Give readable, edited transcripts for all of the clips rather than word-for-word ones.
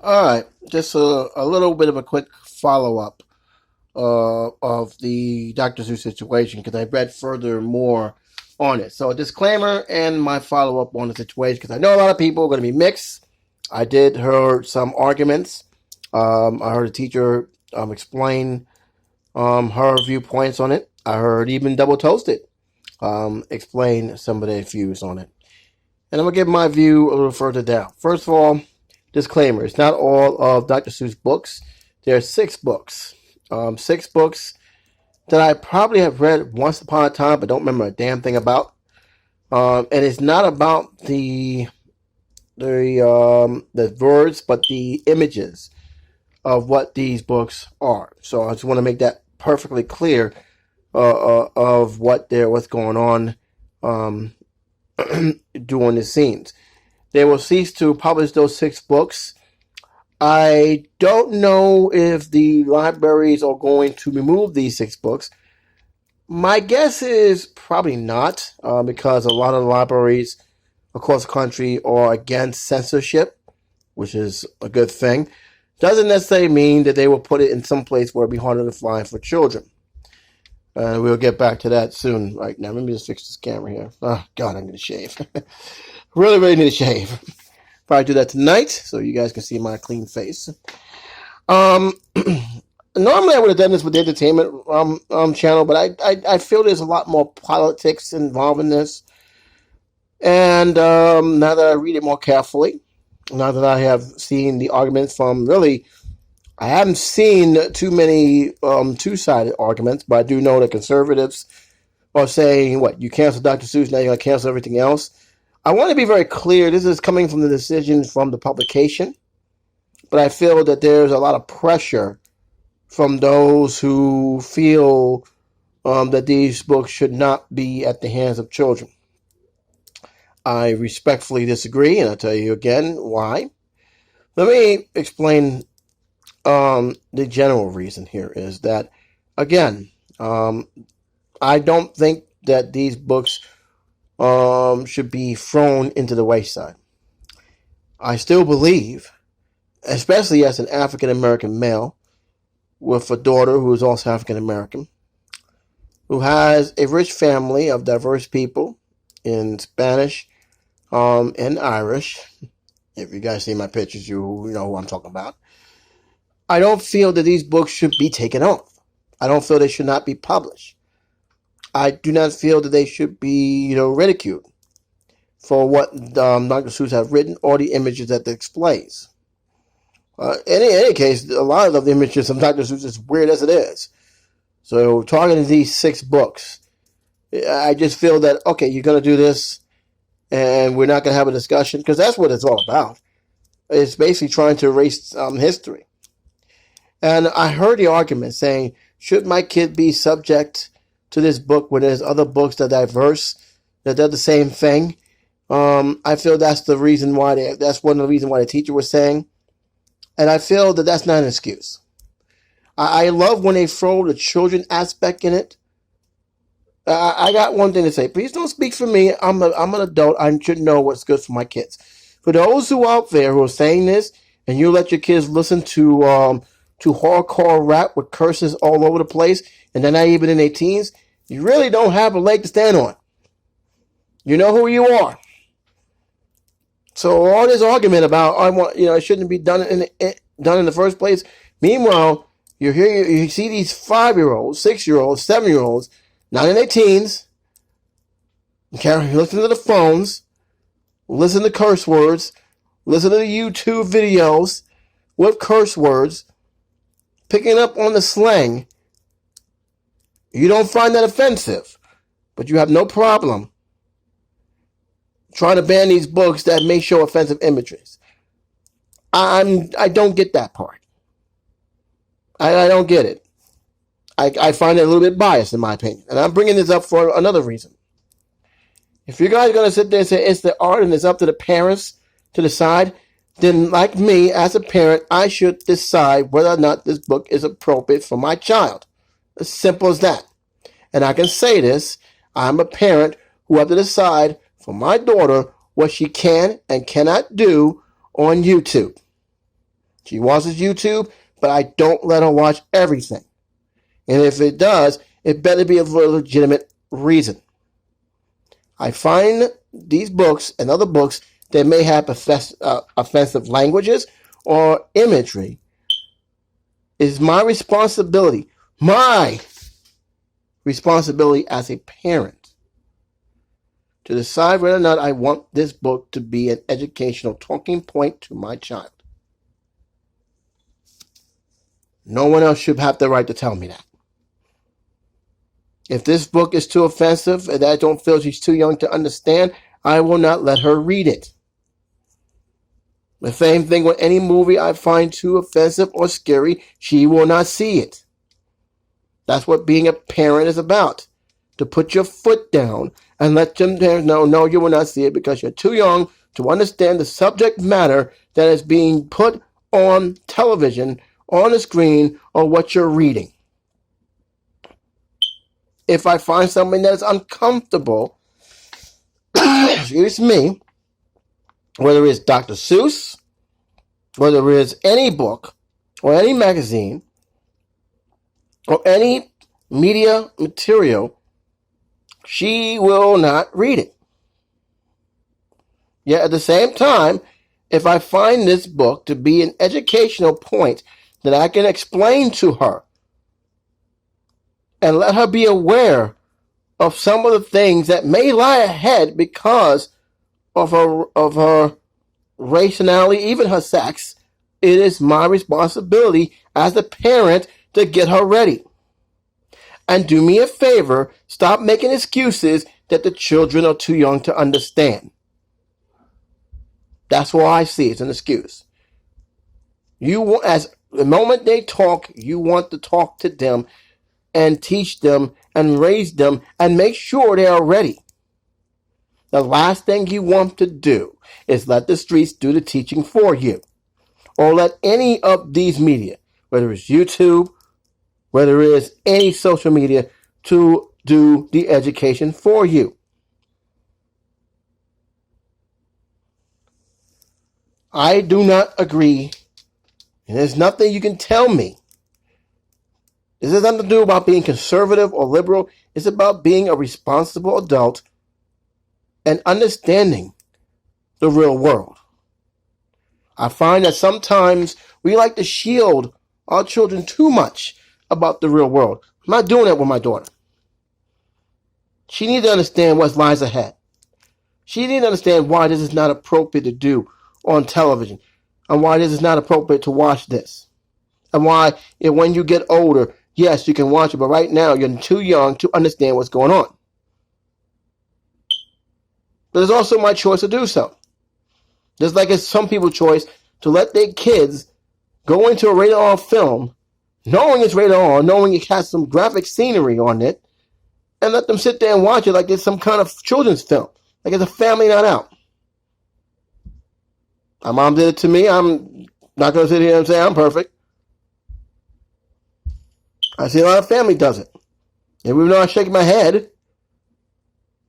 All right, just a little bit of a quick follow up of the Dr. Seuss situation because I read further more on it. So, a disclaimer and my follow up on the situation because I know a lot of people are going to be mixed. I did hear some arguments. I heard a teacher explain her viewpoints on it. I heard even Double Toasted explain some of their views on it. And I'm going to give my view a little further down. First of all, disclaimer, it's not all of Dr. Seuss' books. There are 6 books. 6 books that I probably have read once upon a time, but don't remember a damn thing about. And it's not about the words, but the images of what these books are. So I just want to make that perfectly clear of what's going on during the scenes. They will cease to publish those 6 books. I don't know if the libraries are going to remove these 6 books. My guess is probably not, because a lot of libraries across the country are against censorship, which is a good thing. Doesn't necessarily mean that they will put it in some place where it'll be harder to find for children. We'll get back to that soon. Right now, let me just fix this camera here. Oh, God, I'm going to shave. Really, really need to shave. Probably do that tonight so you guys can see my clean face. Normally, I would have done this with the entertainment channel, but I feel there's a lot more politics involved in this. And now that I read it more carefully, now that I have seen the arguments from I haven't seen too many two-sided arguments, but I do know that conservatives are saying, you cancel Dr. Seuss, now you're going to cancel everything else. I want to be very clear, this is coming from the decision from the publication, but I feel that there's a lot of pressure from those who feel that these books should not be at the hands of children. I respectfully disagree, and I'll tell you again why. Let me explain the general reason here is that, again, I don't think that these books should be thrown into the wayside. I still believe, especially as an African American male with a daughter who is also African American, who has a rich family of diverse people in Spanish and Irish. If you guys see my pictures, you know who I'm talking about. I don't feel that these books should be taken off. I don't feel they should not be published. I do not feel that they should be, ridiculed for what Dr. Seuss have written or the images that it displays. In any case, a lot of the images of Dr. Seuss is weird as it is. So talking to these 6 books, I just feel that, okay, you're going to do this and we're not going to have a discussion because that's what it's all about. It's basically trying to erase history. And I heard the argument saying, should my kid be subject to this book when there's other books that are diverse, that they're the same thing? I feel that's the reason why that's one of the reasons why the teacher was saying. And I feel that that's not an excuse. I love when they throw the children aspect in it. I got one thing to say. Please don't speak for me. I'm an adult. I should know what's good for my kids. For those who out there who are saying this, and you let your kids listen to hardcore rap with curses all over the place, and they're not even in their teens, you really don't have a leg to stand on. You know who you are. So all this argument about it shouldn't be done in the first place. Meanwhile, you see these 5-year-olds, 6-year-olds, 7-year-olds, not in their teens, listen to the phones, listen to curse words, listen to the YouTube videos with curse words, picking up on the slang. You don't find that offensive, but you have no problem trying to ban these books that may show offensive images. I don't get that part. I don't get it. I find it a little bit biased, in my opinion. And I'm bringing this up for another reason. If you guys are going to sit there and say it's the art and it's up to the parents to decide, then like me, as a parent, I should decide whether or not this book is appropriate for my child. As simple as that. And I can say this, I'm a parent who have to decide for my daughter what she can and cannot do on YouTube. She watches YouTube, but I don't let her watch everything. And if it does, it better be a legitimate reason. I find these books and other books that may have offensive languages or imagery. It is my responsibility as a parent to decide whether or not I want this book to be an educational talking point to my child. No one else should have the right to tell me that. If this book is too offensive and I don't feel she's too young to understand, I will not let her read it. The same thing with any movie I find too offensive or scary, she will not see it. That's what being a parent is about. To put your foot down and let them know, no, you will not see it because you're too young to understand the subject matter that is being put on television, on the screen, or what you're reading. If I find something that is uncomfortable, excuse me, whether it's Dr. Seuss, whether it's any book, or any magazine, or any media material, she will not read it. Yet at the same time, if I find this book to be an educational point that I can explain to her and let her be aware of some of the things that may lie ahead because of her rationality, even her sex, it is my responsibility as a parent to get her ready. And do me a favor, stop making excuses that the children are too young to understand. That's what I see as an excuse. As the moment they talk, you want to talk to them and teach them and raise them and make sure they are ready. The last thing you want to do is let the streets do the teaching for you. Or let any of these media, whether it's YouTube, whether it's any social media, to do the education for you. I do not agree, and there's nothing you can tell me. This has nothing to do about being conservative or liberal. It's about being a responsible adult and understanding the real world. I find that sometimes we like to shield our children too much about the real world. I'm not doing that with my daughter. She needs to understand what lies ahead. She needs to understand why this is not appropriate to do on television, and why this is not appropriate to watch this, and why when you get older, yes, you can watch it, but right now you're too young to understand what's going on. But it's also my choice to do so. Just like it's some people's choice to let their kids go into a rated R film, knowing it's rated R, knowing it has some graphic scenery on it, and let them sit there and watch it like it's some kind of children's film, like it's a family night out. My mom did it to me. I'm not going to sit here and say I'm perfect. I see a lot of family does it. And even though I shake my head,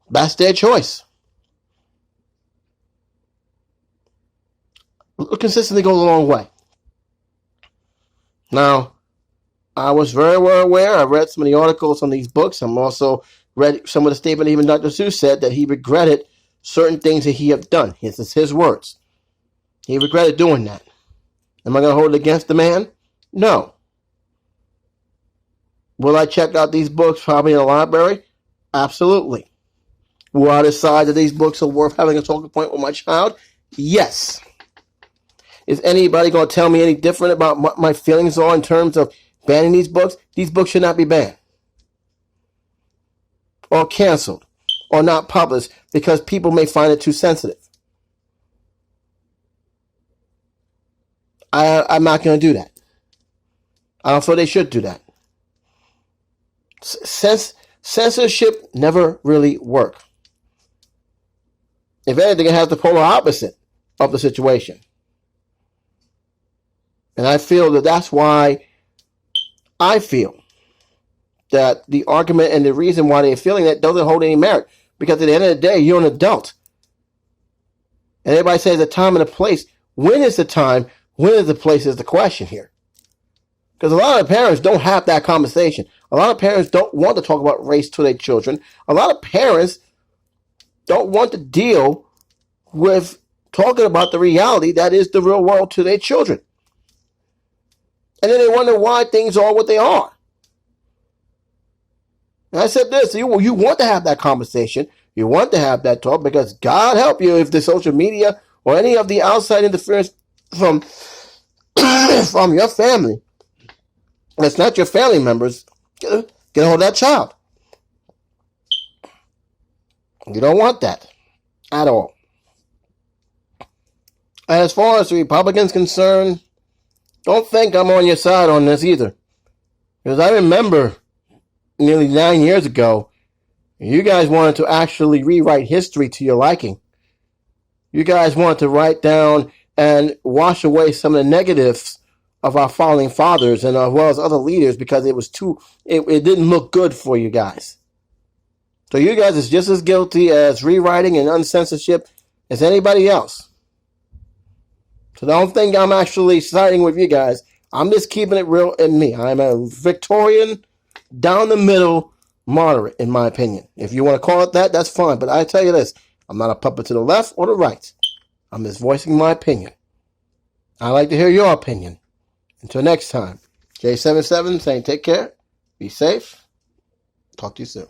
that's their choice. Consistently goes a long way. Now, I was very well aware. I read some of the articles on these books. I'm also read some of the statement even Dr. Seuss said that he regretted certain things that he had done. It's his words. He regretted doing that. Am I going to hold it against the man? No. Will I check out these books probably in a library? Absolutely. Will I decide that these books are worth having a talking point with my child? Yes. Is anybody going to tell me any different about what my feelings are in terms of banning these books? These books should not be banned or canceled or not published because people may find it too sensitive. I'm not going to do that. I don't feel they should do that. Censorship never really works. If anything, it has the polar opposite of the situation. And I feel that that's why I feel that the argument and the reason why they're feeling that doesn't hold any merit. Because at the end of the day, you're an adult. And everybody says the time and the place. When is the time When is the place is the question here. Because a lot of parents don't have that conversation. A lot of parents don't want to talk about race to their children. A lot of parents don't want to deal with talking about the reality that is the real world to their children. And then they wonder why things are what they are. And I said this, you want to have that conversation. You want to have that talk because God help you if the social media or any of the outside interference from your family, that's not your family members, get a hold of that child. You don't want that at all. And as far as the Republicans concerned, don't think I'm on your side on this either. Because I remember nearly 9 years ago, you guys wanted to actually rewrite history to your liking. You guys wanted to write down and wash away some of the negatives of our founding fathers and as well as other leaders because it didn't look good for you guys. So you guys is just as guilty as rewriting and uncensorship as anybody else. So don't think I'm actually siding with you guys. I'm just keeping it real in me. I'm a Victorian, down the middle, moderate, in my opinion. If you want to call it that, that's fine. But I tell you this, I'm not a puppet to the left or the right. I'm just voicing my opinion. I'd like to hear your opinion. Until next time, J77 saying take care, be safe, talk to you soon.